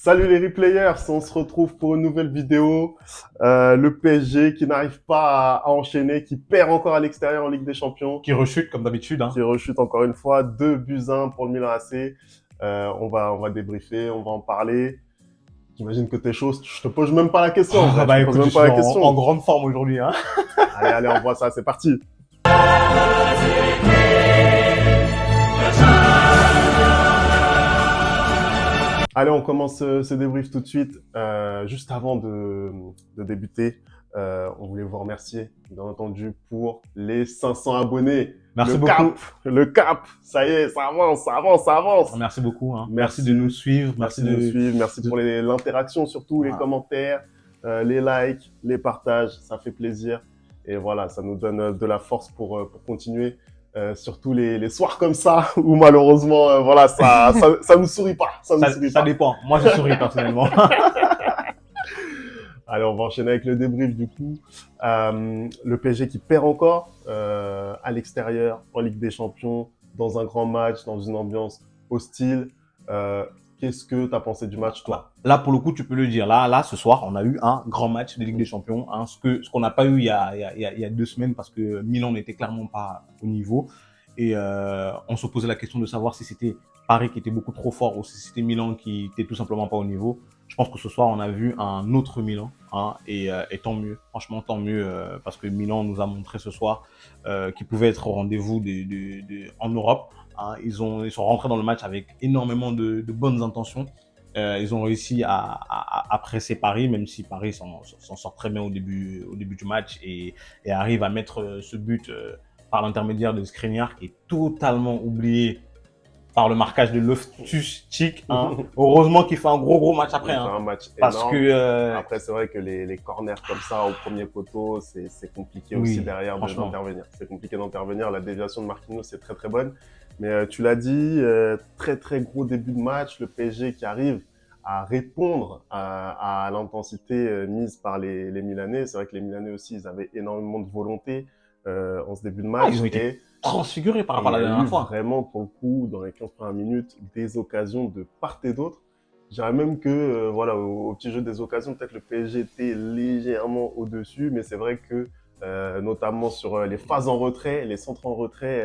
Salut les replayers, on se retrouve pour une nouvelle vidéo. Le PSG qui n'arrive pas à enchaîner, qui perd encore à l'extérieur en Ligue des Champions, Qui rechute comme d'habitude. qui rechute encore une fois, 2-1 pour le Milan AC. On va débriefer, on va en parler. J'imagine que t'es chaud, je te pose même pas la question. Ah, bah Je te pose écoute, je même pas suis la question. en grande forme aujourd'hui. Hein. Allez, on voit ça, c'est parti. Allez, on commence ce débrief tout de suite. Juste avant de débuter, on voulait vous remercier, bien entendu, pour les 500 abonnés. Merci le beaucoup. Cap, le cap, ça y est, ça avance, ça avance, ça avance. Merci beaucoup. Hein. Merci. Merci de nous suivre. Merci de nous suivre, merci pour l'interaction surtout, les commentaires, les likes, les partages, ça fait plaisir. Et voilà, ça nous donne de la force pour continuer. Surtout les soirs comme ça, où malheureusement, voilà, ça nous sourit pas. Ça dépend. Moi, je souris personnellement. Allez, on va enchaîner avec le débrief du coup. Le PSG qui perd encore à l'extérieur, en Ligue des Champions, dans un grand match, dans une ambiance hostile. Qu'est-ce que tu as pensé du match, toi? Là, pour le coup, tu peux le dire. Là, ce soir, on a eu un grand match de Ligue des Champions. Hein, ce qu'on n'a pas eu il y a 2 semaines parce que Milan n'était clairement pas au niveau. Et on se posait la question de savoir si c'était Paris qui était beaucoup trop fort ou si c'était Milan qui était tout simplement pas au niveau. Je pense que ce soir, on a vu un autre Milan. Hein, et tant mieux. Franchement, tant mieux parce que Milan nous a montré ce soir qu'il pouvait être au rendez-vous en Europe. Hein, ils sont rentrés dans le match avec énormément de bonnes intentions. Ils ont réussi à presser Paris, même si Paris s'en sort très bien au début du match et arrive à mettre ce but par l'intermédiaire de Skriniar qui est totalement oublié par le marquage de Loftus-Cheek. Hein. Heureusement qu'il fait un gros match après. Il hein, fait un match parce énorme. que Après, c'est vrai que les corners comme ça au premier poteau, c'est compliqué oui, aussi derrière d'intervenir. C'est compliqué d'intervenir. La déviation de Marquinhos, c'est très très bonne. Mais tu l'as dit, très très gros début de match. Le PSG qui arrive à répondre à l'intensité mise par les Milanais. C'est vrai que les Milanais aussi, ils avaient énormément de volonté en ce début de match. ils ont été transfigurés par rapport à la Il y a eu dernière fois. vraiment, pour le coup, dans les 15 premières minutes, des occasions de part et d'autre. Je dirais même que, voilà, au petit jeu des occasions, peut-être le PSG était légèrement au-dessus, mais c'est vrai que, notamment sur les phases en retrait, les centres en retrait,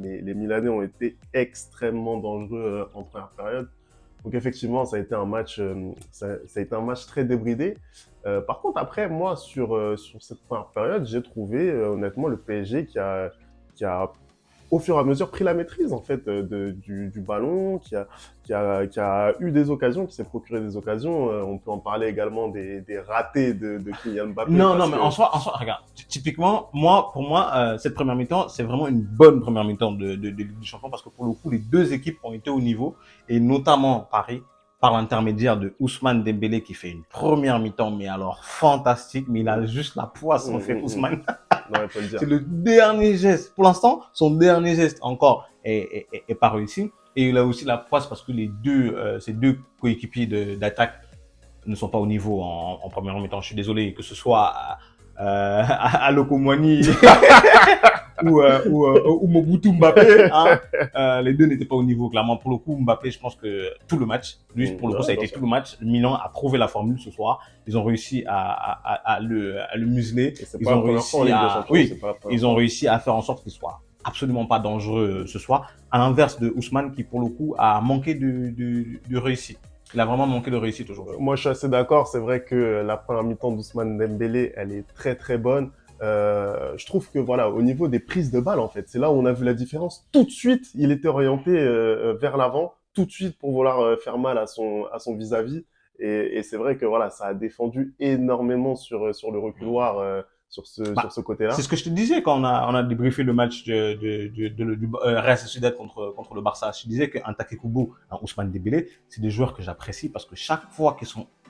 les Milanais ont été extrêmement dangereux en première période. Donc effectivement, ça a été un match, ça a été un match très débridé. Par contre, après, moi, sur cette première période, j'ai trouvé honnêtement le PSG qui a au fur et à mesure pris la maîtrise en fait du ballon, qui a eu des occasions, qui s'est procuré des occasions. On peut en parler également des ratés de Kylian Mbappé. Non, mais en soi, regarde, typiquement, pour moi, cette première mi-temps, c'est vraiment une bonne première mi-temps de Ligue des Champions parce que pour le coup, les deux équipes ont été au niveau et notamment Paris par l'intermédiaire de Ousmane Dembélé qui fait une première mi-temps, mais alors fantastique, mais il a juste la poisse en fait, Ousmane. Non, il faut le dire. C'est le dernier geste. Pour l'instant, son dernier geste encore est pas réussi. Et il a aussi la poisse parce que ses deux coéquipiers d'attaque ne sont pas au niveau en première mi-temps. Je suis désolé, que ce soit à Lokomwani ou Mobutu Mbappé, hein, les deux n'étaient pas au niveau. Clairement, pour le coup, Mbappé, je pense que tout le match, lui, pour le coup, ça a été tout le match. Milan a trouvé la formule ce soir. Ils ont réussi à le museler. Ils ont réussi à faire en sorte qu'il soit absolument pas dangereux ce soir. À l'inverse de Ousmane, qui pour le coup a manqué de réussite. Il a vraiment manqué de réussite aujourd'hui. Moi, je suis assez d'accord. C'est vrai que la première mi-temps d'Ousmane Dembélé, elle est très très bonne. Je trouve que voilà, au niveau des prises de balles, en fait, c'est là où on a vu la différence. Tout de suite, il était orienté vers l'avant, tout de suite pour vouloir faire mal à son vis-à-vis. Et c'est vrai que voilà, ça a défendu énormément sur le reculoir. Sur ce côté-là. C'est ce que je te disais quand on a débriefé le match du Real Sociedad contre le Barça. Je te disais qu'un Takekubo, un Ousmane Dembélé, c'est des joueurs que j'apprécie parce que chaque fois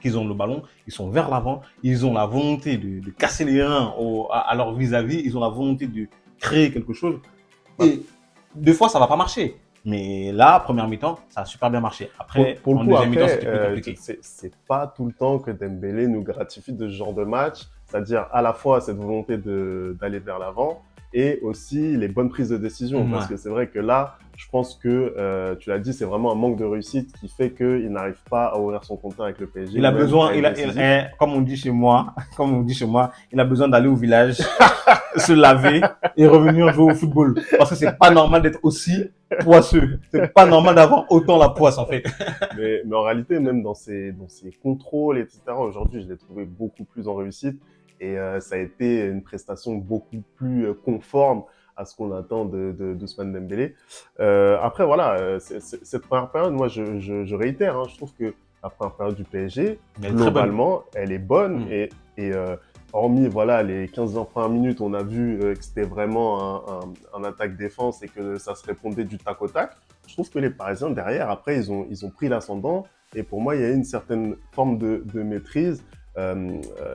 qu'ils ont le ballon, ils sont vers l'avant, ils ont la volonté de casser les reins à leur vis-à-vis, ils ont la volonté de créer quelque chose. Et des fois, ça va pas marcher. Mais là, première mi-temps, ça a super bien marché. Après, pour le en coup, deuxième mi-temps, c'était plus compliqué. C'est pas tout le temps que Dembélé nous gratifie de ce genre de match. C'est-à-dire à la fois cette volonté d'aller vers l'avant, et aussi les bonnes prises de décision. Parce que c'est vrai que là, je pense que, tu l'as dit, c'est vraiment un manque de réussite qui fait qu'il n'arrive pas à ouvrir son compteur avec le PSG. Il a besoin, comme on dit chez moi, il a besoin d'aller au village, se laver et revenir jouer au football. Parce que c'est pas normal d'être aussi poisseux. C'est pas normal d'avoir autant la poisse, en fait. Mais en réalité, même dans ses contrôles, etc., aujourd'hui, je l'ai trouvé beaucoup plus en réussite. Et ça a été une prestation beaucoup plus conforme à ce qu'on attend de Ousmane Dembélé. Après, voilà, cette première période, moi, je réitère, hein, je trouve que la première période du PSG, globalement, elle est bonne. Et hormis voilà, les 15-20 premières minutes, on a vu que c'était vraiment un attaque-défense et que ça se répondait du tac au tac. Je trouve que les Parisiens, derrière, après, ils ont pris l'ascendant. Et pour moi, il y a une certaine forme de maîtrise.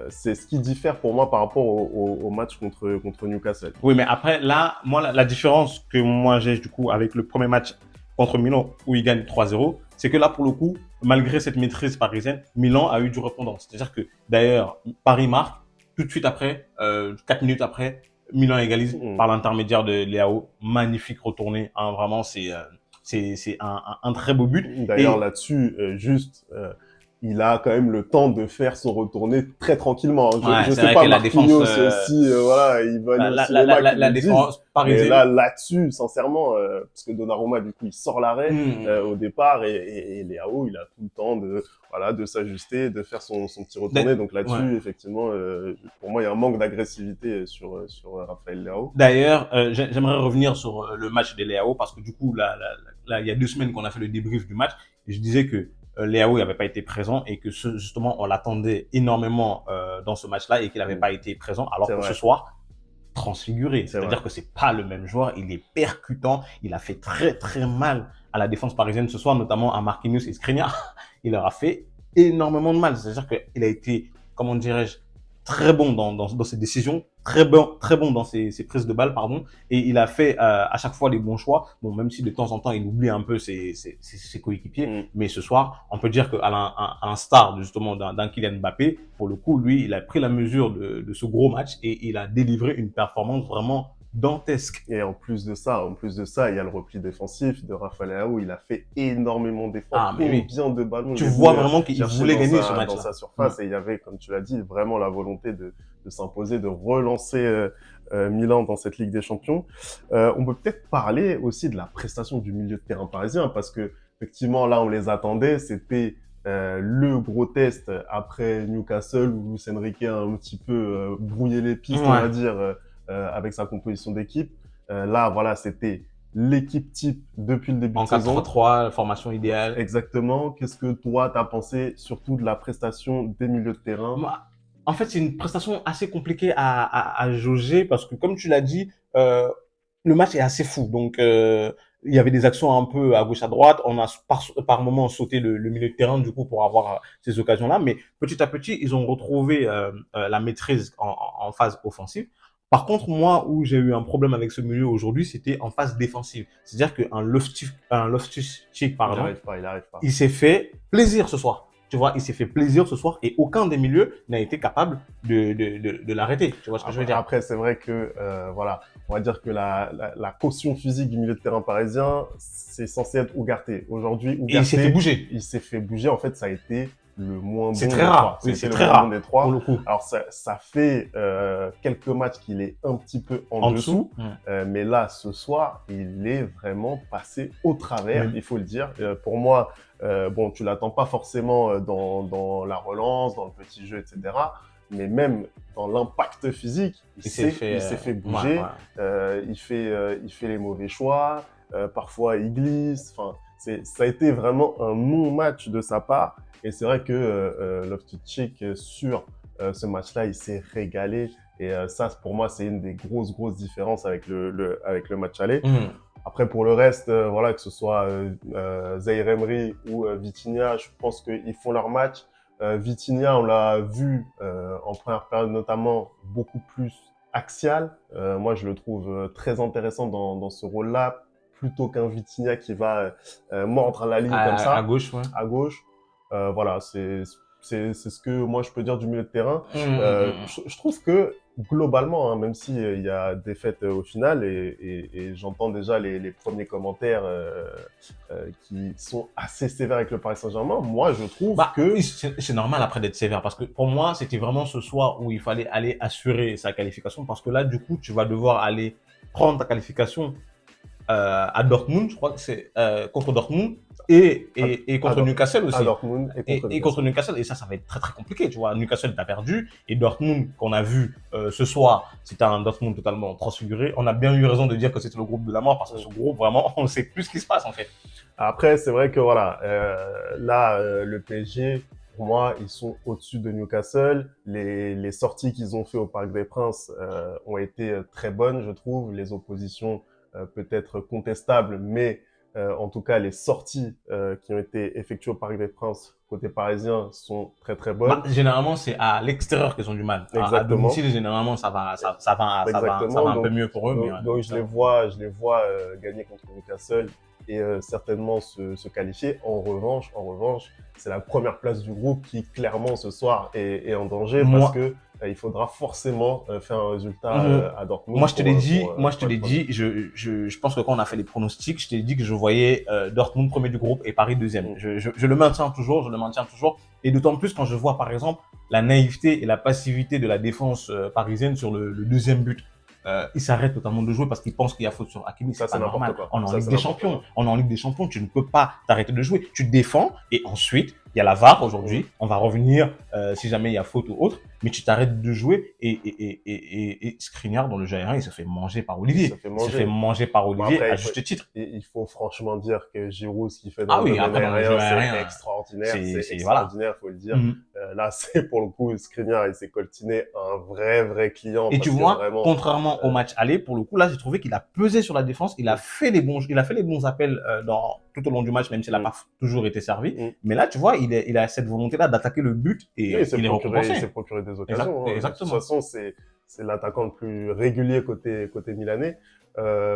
C'est ce qui diffère pour moi par rapport au match contre Newcastle. Oui, mais après, là, moi, la différence que moi j'ai du coup avec le premier match contre Milan où il gagne 3-0, c'est que là, pour le coup, malgré cette maîtrise parisienne, Milan a eu du répondant. C'est-à-dire que d'ailleurs, Paris marque, tout de suite après, 4 minutes après, Milan égalise par l'intermédiaire de Leao. Magnifique retourné, hein, vraiment, c'est un très beau but. D'ailleurs, là-dessus, il a quand même le temps de faire son retourné très tranquillement. Je sais pas, Marquinhos aussi, voilà, il va aller au cinéma. La défense parisienne. Mais là-dessus, sincèrement, parce que Donnarumma, du coup, il sort l'arrêt au départ et Leao, il a tout le temps de s'ajuster, de faire son petit retourné. Donc là-dessus, effectivement, pour moi, il y a un manque d'agressivité sur Raphaël Leao. D'ailleurs, j'aimerais revenir sur le match de Leao parce que du coup, là, il y a 2 semaines qu'on a fait le débrief du match et je disais que Leao n'avait pas été présent et que justement on l'attendait énormément dans ce match-là et qu'il n'avait pas été présent, alors que ce soir transfiguré, c'est-à-dire que c'est pas le même joueur, il est percutant, il a fait très très mal à la défense parisienne ce soir, notamment à Marquinhos et Skriniar. Il leur a fait énormément de mal, c'est-à-dire qu'il a été, comment dirais-je, très bon dans ses décisions, très bon dans ses prises de balles, pardon, et il a fait à chaque fois les bons choix. Bon, même si de temps en temps il oublie un peu ses coéquipiers, mais ce soir, on peut dire qu'à l'instar justement d'un Kylian Mbappé, pour le coup, lui, il a pris la mesure de ce gros match et il a délivré une performance vraiment dantesque. Et en plus de ça, il y a le repli défensif de Raphaël Leao. Il a fait énormément d'efforts, bien de ballons. Tu vois vraiment qu'il voulait gagner ce match-là. Dans sa surface, et il y avait, comme tu l'as dit, vraiment la volonté de s'imposer, de relancer Milan dans cette Ligue des Champions. On peut peut-être parler aussi de la prestation du milieu de terrain parisien, parce que effectivement, là, on les attendait. C'était le gros test après Newcastle où Luis Enrique a un petit peu brouillé les pistes, on va dire. Avec sa composition d'équipe. Là, voilà, c'était l'équipe type depuis le début de saison. En 4-3-3, formation idéale. Exactement. Qu'est-ce que toi, tu as pensé surtout de la prestation des milieux de terrain? En fait, c'est une prestation assez compliquée à jauger parce que, comme tu l'as dit, le match est assez fou. Donc, il y avait des actions un peu à gauche, à droite. On a par moment sauté le milieu de terrain, du coup, pour avoir ces occasions-là. Mais petit à petit, ils ont retrouvé la maîtrise en phase offensive. Par contre, moi, où j'ai eu un problème avec ce milieu aujourd'hui, c'était en phase défensive. C'est-à-dire qu'un Loftus-Cheek, pardon, il s'est fait plaisir ce soir. Tu vois, il s'est fait plaisir ce soir et aucun des milieux n'a été capable de l'arrêter. Tu vois ce que je veux dire? Après, c'est vrai que, voilà, on va dire que la caution physique du milieu de terrain parisien, c'est censé être Ougarté. Aujourd'hui, Ougarté, il s'est fait bouger. Il s'est fait bouger. En fait, ça a été le moins bon. C'est très rare. Oui, c'est très rare des trois. pour le coup. Alors, ça fait quelques matchs qu'il est un petit peu en dessous. Mais là, ce soir, il est vraiment passé au travers, il faut le dire. Pour moi, bon, tu l'attends pas forcément dans la relance, dans le petit jeu, etc. Mais même dans l'impact physique, il s'est fait bouger. Il fait les mauvais choix. Parfois, il glisse. Enfin, ça a été vraiment un non-match de sa part. Et c'est vrai que Loftus-Cheek, sur ce match-là, il s'est régalé. Et ça, pour moi, c'est une des grosses différences avec le match aller. Après, pour le reste, voilà, que ce soit Zaïre Emery ou Vitinha, je pense qu'ils font leur match. Vitinha, on l'a vu en première période notamment beaucoup plus axial. Moi, je le trouve très intéressant dans ce rôle-là, plutôt qu'un Vitinha qui va mordre la ligne comme ça. À gauche, ouais. À gauche. Voilà, c'est c'est ce que moi je peux dire du milieu de terrain. Hum. Je trouve que globalement, hein, même si il y a défaite au final et j'entends déjà les premiers commentaires qui sont assez sévères avec le Paris Saint-Germain, moi je trouve Bah, que c'est normal après d'être sévère parce que pour moi, c'était vraiment ce soir où il fallait aller assurer sa qualification parce que là, du coup, tu vas devoir aller prendre ta qualification à Dortmund, je crois que c'est contre Dortmund à, et à contre Newcastle à aussi. Dortmund et contre Et contre Newcastle. Newcastle, et ça va être très très compliqué, tu vois. Newcastle, t'as perdu, et Dortmund, qu'on a vu ce soir, c'était un Dortmund totalement transfiguré. On a bien eu raison de dire que c'était le groupe de la mort, parce que ce groupe, vraiment, on ne sait plus ce qui se passe, en fait. Après, c'est vrai que voilà, là, le PSG, pour moi, ils sont au-dessus de Newcastle. Les sorties qu'ils ont fait au Parc des Princes ont été très bonnes, je trouve. Les oppositions peut-être contestables, mais en tout cas, les sorties qui ont été effectuées au Parc des Princes côté parisien sont très très Bah, bonnes. généralement, c'est à l'extérieur qu'ils ont du mal. À Exactement. domicile, généralement, ça Exactement. va un peu mieux pour eux, mais à Donc l'extérieur. je les vois gagner contre Newcastle et certainement se qualifier. En revanche, c'est la première place du groupe qui clairement ce soir est en danger parce Moi, que il faudra forcément faire un résultat Moi, à Dortmund moi je te pour l'ai être premier. dit, je pense que quand on a fait les pronostics, je t'ai dit que je voyais Dortmund premier du groupe et Paris deuxième. Mm. Je le maintiens toujours, je le maintiens toujours. Et d'autant plus quand je vois par exemple la naïveté et la passivité de la défense parisienne sur le deuxième but. Ils s'arrêtent totalement de jouer parce qu'ils pensent qu'il y a faute sur Hakimi. Ça C'est c'est pas n'importe normal. quoi. On est en Ça Ligue c'est des n'importe Champions. quoi. On est en Ligue des Champions. Tu ne peux pas t'arrêter de jouer. Tu te défends et ensuite il y a la VAR Mm. aujourd'hui. On va revenir si jamais il y a faute ou autre. Mais tu t'arrêtes de jouer et Skriniar dans le jeu aérien, il se fait manger par Il se Olivier. fait Il se fait manger. manger par Bon, Olivier après, à juste titre. il faut franchement dire que Giroud, ce qu'il fait dans Ah le oui, domaine après dans le jeu aérien, aérien, c'est voilà. extraordinaire, faut le dire. Mhm. Là, c'est pour le coup, Skriniar, il s'est coltiné un vrai client Et tu parce que vois, vraiment, contrairement au match aller, pour le coup, là, j'ai trouvé qu'il a pesé sur la défense. mm, Il a fait les bons appels tout au long du match, même s'il n'a mm, pas toujours été servi. mm. Mais là, tu vois, il a cette volonté-là d'attaquer le but et Oui, il est il s'est récompensé. procuré des occasions, hein. De toute Exactement. façon, c'est l'attaquant le plus régulier côté milanais.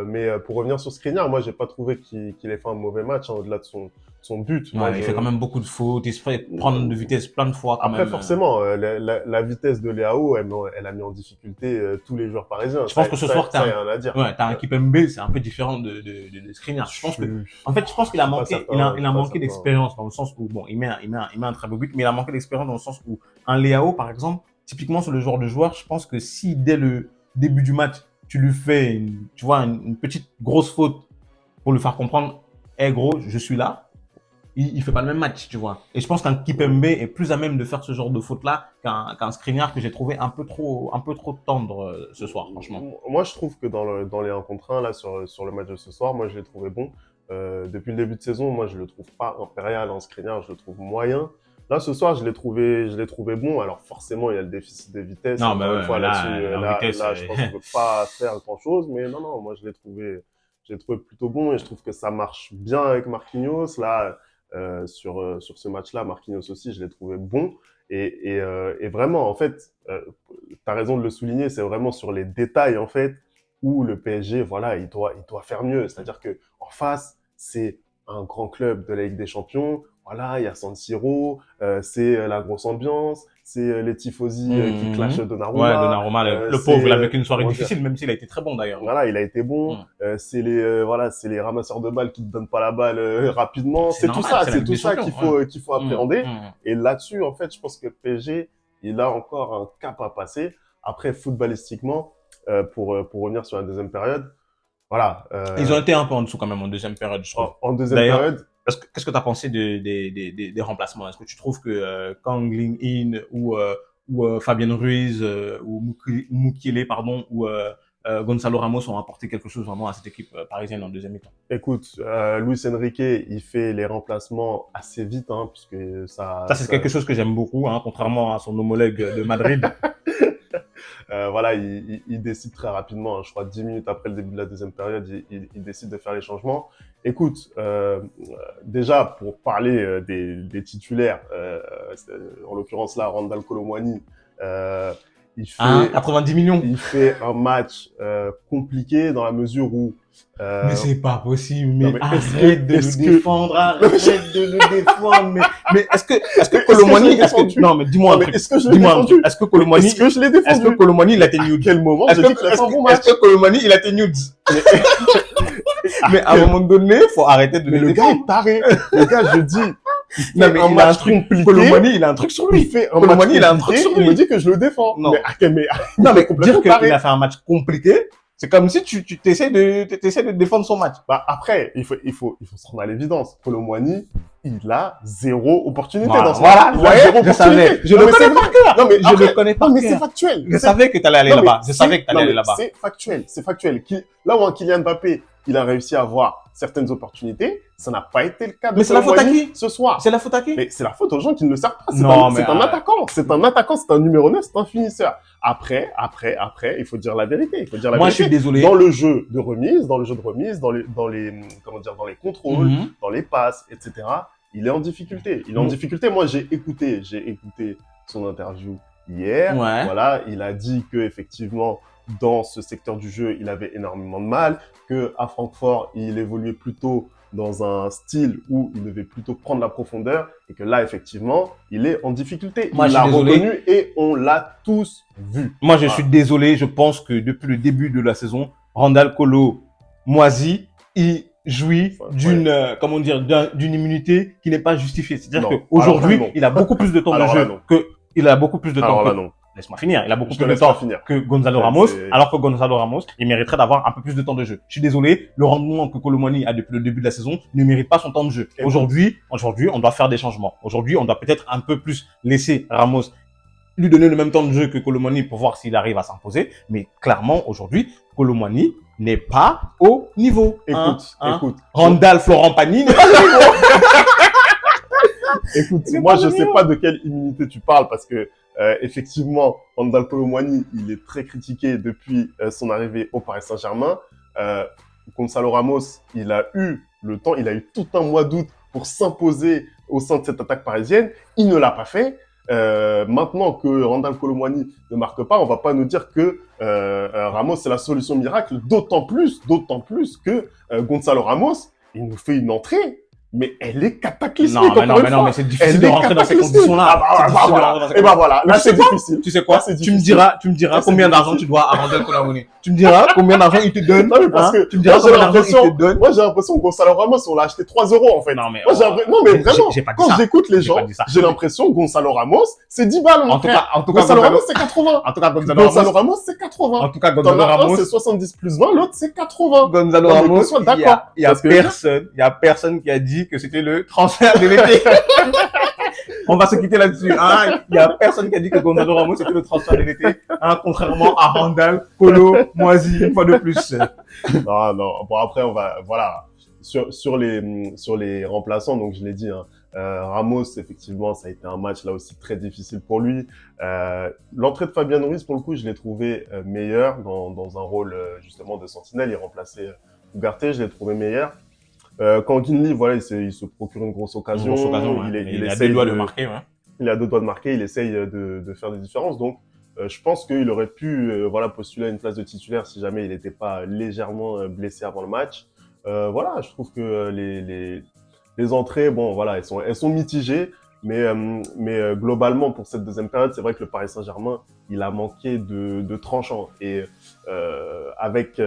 Mais pour revenir sur Skriniar, moi, j'ai pas trouvé qu'il ait fait un mauvais match, hein, au-delà de son but. Moi, Ouais, il fait quand même beaucoup de fautes. Il se fait prendre de vitesse plein de fois quand Après, même. forcément, la vitesse de Léao, elle a mis en difficulté tous les joueurs parisiens. Je pense que ce soir, Ça, y a rien à dire. t'as un Kipembe, c'est un peu différent de Skriniar. Je pense qu'il a Je suis pas manqué, certain. Je il suis a pas manqué certain. d'expérience dans le sens où, bon, il met un très beau but, mais il a manqué d'expérience dans le sens où un Léao, par exemple, typiquement sur le genre de joueur, je pense que si dès le début du match, tu lui fais tu vois, une petite grosse faute pour lui faire comprendre, hé gros, je suis là, il fait pas le même match, tu vois. Et je pense qu'un Kipembe est plus à même de faire ce genre de faute-là qu'un Skriniar que j'ai trouvé un peu trop tendre ce soir, franchement. Moi, je trouve que dans les 1 contre 1, là, sur le match de ce soir, moi, je l'ai trouvé bon. Depuis le début de saison, moi, je le trouve pas impérial en Skriniar, je le trouve moyen. Là, ce soir, je l'ai trouvé bon. Alors, forcément, il y a le déficit de vitesse. Non, mais Encore une ouais, fois, mais là-dessus, là, en vitesse, je pense qu'il peut pas faire grand-chose. Mais non, moi, je l'ai trouvé plutôt bon et je trouve que ça marche bien avec Marquinhos. Là, sur ce match-là, Marquinhos aussi, je l'ai trouvé bon. Et vraiment, en fait, tu as raison de le souligner, c'est vraiment sur les détails, en fait, où le PSG, voilà, il doit faire mieux. C'est-à-dire que en face, c'est un grand club de la Ligue des Champions. Voilà, il y a San Siro, c'est la grosse ambiance, c'est les tifosi qui clashent Mhm. Ouais, Donnarumma, Donnarumma, le pauvre, c'est, il a vécu une soirée comment dire, difficile, même s'il a été très bon d'ailleurs. voilà, il a été bon. Mhm. C'est les voilà, c'est les ramasseurs de balles qui te donnent pas la balle rapidement. C'est normal, c'est la C'est Ligue tout des ça Champions. qu'il faut Mhm. appréhender. Mhm. Et là-dessus, en fait, je pense que PSG, il a encore un cap à passer. Après, footballistiquement, pour revenir sur la deuxième période, voilà. Ils ont été un peu en dessous quand même en deuxième période, je trouve. En deuxième D'ailleurs, période, qu'est-ce que tu as pensé des remplacements? Est-ce que tu trouves que Kang Ling In ou Fabien Ruiz ou Mukele, pardon, ou Gonzalo Ramos ont apporté quelque chose vraiment à cette équipe parisienne en deuxième mi-temps? écoute, Luis Enrique, il fait les remplacements assez vite, hein, puisque Ça, c'est quelque chose que j'aime beaucoup, hein, contrairement à son homologue de Madrid. voilà, il décide très rapidement, hein. Je crois 10 minutes après le début de la deuxième période, il décide de faire les changements. Écoute, déjà pour parler des titulaires, en l'occurrence là, Randal Colomwani, euh, fait, 90 millions. il fait un match compliqué dans la mesure où Mais c'est pas possible, mais, non, mais arrête de est-ce le que- défendre, arrête de le défendre, mais est-ce que que je Colomani, l'ai défendu non, mais dis-moi un Non, mais truc, est-ce que je l'ai dis-moi un défendu truc, est-ce que Colomani, Est-ce que je l'ai est-ce que défendu Colomani, il a tes À nudes? quel moment Est-ce j'ai dit qu'il a fait un bon match que Colomani, il a tes nudes? Mais à un moment donné, faut arrêter de Mais le le gars défendre. est taré. Le gars, je dis, Non, mais un il a un match truc, compliqué. Colomani, il a un truc sur Il lui. fait un Colomani, match il a un truc compliqué, sur il lui. me dit que je le défends. Non. Mais Non, mais complètement dire qu'il taré. a fait un match compliqué, c'est comme si tu t'essaies de défendre son match. Bah, après, il faut se rendre à l'évidence. Colomboigny, il a zéro opportunité Voilà, dans ce voilà, match. vous Il a voyez, zéro je savais. opportunité. Je Non, le mais connais c'est par vrai. cœur. Non, mais Je après- le connais par Non, mais c'est cœur. factuel. Je C'est- savais que t'allais aller Non, mais là-bas. Je savais c'est- que t'allais non, aller mais là-bas. C'est factuel. C'est factuel. Là où un Kylian Mbappé, il a réussi à avoir certaines opportunités, ça n'a pas été le cas de Mais c'est la faute à Colomboigny qui ce soir. C'est la faute à qui? Mais c'est la faute aux gens qui ne le servent pas. Non, mais C'est un attaquant. C'est un attaquant. C'est un numéro 9. C'est un finisseur. Après, il faut dire la vérité. Il faut dire la Moi, je vérité. suis désolé. Dans le jeu de remise, comment dire, dans les contrôles, Mhm. dans les passes, etc. Il est en difficulté. Il est en difficulté. Moi, j'ai écouté son interview hier. Ouais. Voilà, il a dit que effectivement, dans ce secteur du jeu, il avait énormément de mal, que à Francfort, il évoluait plutôt dans un style où il devait plutôt prendre la profondeur et que là, effectivement, il est en difficulté. Moi, il je l'a suis désolé. reconnu et on l'a tous vu. Moi, je Voilà. suis désolé. Je pense que depuis le début de la saison, Randal Kolo Moisi, il jouit Ouais. d'une, comment dire, d'une immunité qui n'est pas justifiée. C'est-à-dire Non. qu'aujourd'hui, Alors là, non. il a beaucoup plus de temps de Alors là, jeu non. il a beaucoup plus de temps Alors que là, non. laisse-moi finir. Il a beaucoup Je te plus de laisse pas temps finir. que Gonzalo Ouais, Ramos, c'est- alors que Gonzalo Ramos, il mériterait d'avoir un peu plus de temps de jeu. Je suis désolé, le rendement que Colomani a depuis le début de la saison ne mérite pas son temps de jeu. Et Aujourd'hui, on doit faire des changements. Aujourd'hui, on doit peut-être un peu plus laisser Ramos lui donner le même temps de jeu que Colomani pour voir s'il arrive à s'imposer. Mais clairement, aujourd'hui, Colomani n'est pas au niveau. Écoute. Randall Florent Pagny n'est pas au niveau. Écoute, C'est moi pas je le sais mien. pas de quelle immunité tu parles parce que effectivement, Randal Colomwani, il est très critiqué depuis son arrivée au Paris Saint-Germain. Gonzalo Ramos, il a eu le temps, il a eu tout un mois d'août pour s'imposer au sein de cette attaque parisienne. Il ne l'a pas fait. Maintenant que Randal Colomwani ne marque pas, on va pas nous dire que Ramos c'est la solution miracle. D'autant plus que Gonzalo Ramos, il nous fait une entrée. Mais elle est cataclysmique. Non, mais encore une fois. mais c'est difficile Elle de est rentrer dans ces cataclysmique. conditions-là. Ah bah, C'est bah, difficile de voilà. rentrer dans ces Et bah voilà, là Tu sais c'est quoi difficile. Tu sais quoi Là, c'est Tu me difficile. diras Là, c'est combien d'argent difficile. tu dois à Randall Colomani. Tu me diras combien d'argent il te donne. Non, mais parce que Tu me diras moi, j'ai combien d'argent il l'impression- te donne. Moi j'ai l'impression que Gonzalo Ramos, on l'a acheté 3 euros en fait. Non, mais Moi, non mais vraiment, j'ai pas dit quand ça. j'écoute les J'ai pas gens, dit ça. j'ai l'impression que Gonzalo Ramos, c'est 10 balles mon En tout frère. cas, Gonzalo Ramos c'est 80. en tout cas, Gonzalo Ramos c'est 80. en tout cas, T'en Gonzalo as un Ramos, c'est 70 plus 20, l'autre c'est 80. Gonzalo Non, mais Ramos, qu'on soit il y a, d'accord. il y a Parce que- personne, il y a personne qui a dit que c'était le transfert de l'été. On va se quitter là-dessus. Hein. Il y a personne qui a dit que Gonzalo Ramos était le transfert de l'été, hein, contrairement à Randall, Colo, Moisi, une fois de plus. Non, non. Bon, après, on va, voilà. Sur les remplaçants, donc je l'ai dit, hein, Ramos, effectivement, ça a été un match là aussi très difficile pour lui. L'entrée de Fabien Ruiz, pour le coup, je l'ai trouvé meilleur dans un rôle justement de sentinelle. Il remplaçait Ugarte, je l'ai trouvé meilleur. Quand Guinli, voilà, il se procure une grosse occasion. Il a essaye deux doigts de marquer. Ouais. Il a deux doigts de marquer, il essaye de faire des différences. Donc, je pense qu'il aurait pu voilà, postuler à une place de titulaire si jamais il n'était pas légèrement blessé avant le match. Voilà, je trouve que les entrées, bon, voilà, elles sont mitigées. Mais globalement, pour cette deuxième période, c'est vrai que le Paris Saint-Germain, il a manqué de tranchant. Et avec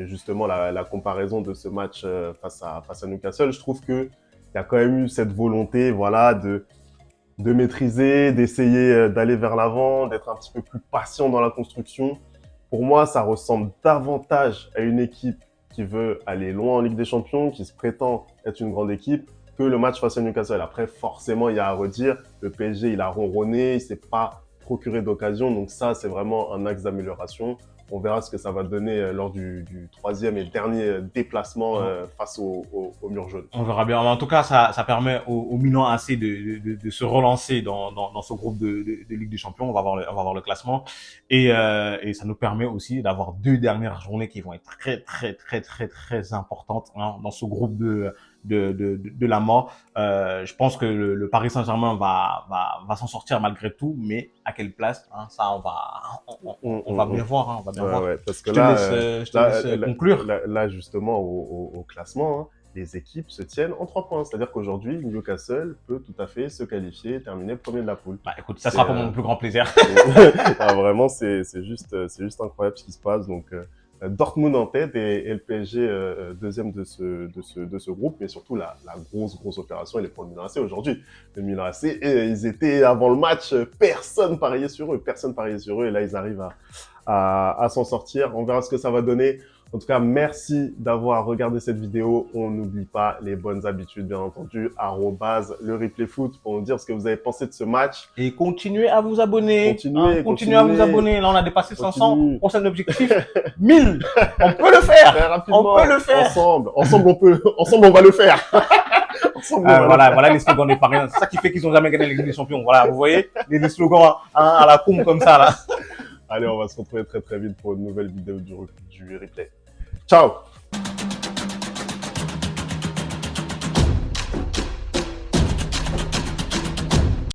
justement la comparaison de ce match face à Newcastle, je trouve que il y a quand même eu cette volonté, voilà, de maîtriser, d'essayer d'aller vers l'avant, d'être un petit peu plus patient dans la construction. Pour moi, ça ressemble davantage à une équipe qui veut aller loin en Ligue des Champions, qui se prétend être une grande équipe, que le match face à Newcastle. Après, forcément, il y a à redire, le PSG, il a ronronné, il s'est pas procuré d'occasion. Donc ça, c'est vraiment un axe d'amélioration. On verra ce que ça va donner lors du troisième et dernier déplacement face au mur jaune. On verra bien. En tout cas, ça permet au Milan AC de se relancer dans ce groupe de Ligue des Champions. On va voir le classement. Et ça nous permet aussi d'avoir 2 dernières journées qui vont être très, très, très, très, très importantes, hein, dans ce groupe de de la mort. Je pense que le Paris Saint-Germain va s'en sortir malgré tout, mais à quelle place, hein, ça on va bien voir, hein, on va bien voir. Ouais, parce que Je te laisse conclure. là, justement, au classement, hein, les équipes se tiennent en 3 points. C'est-à-dire qu'aujourd'hui, Newcastle peut tout à fait se qualifier et terminer premier de la poule. Bah, écoute, ça sera pour mon plus grand plaisir. Ah, vraiment, c'est juste incroyable ce qui se passe. Donc, Dortmund en tête et le PSG deuxième de ce groupe, mais surtout la grosse opération, elle est pour le Milan AC aujourd'hui. Le Milan AC, ils étaient avant le match, personne pariait sur eux, et là ils arrivent à s'en sortir. On verra ce que ça va donner. En tout cas, merci d'avoir regardé cette vidéo. On n'oublie pas les bonnes habitudes, bien entendu. @le replay foot pour nous dire ce que vous avez pensé de ce match. Et continuez à vous abonner. Continuez à vous abonner. Là, on a dépassé 500. Continue. Prochain objectif, 1000. On peut le faire. Très rapidement, On peut le faire. Ensemble, on va le faire. Voilà les slogans des Parisiens. C'est ça qui fait qu'ils n'ont jamais gagné la Ligue des Champions. Voilà, vous voyez, les slogans à la con comme ça, là. Allez, on va se retrouver très vite pour une nouvelle vidéo du replay. Ciao!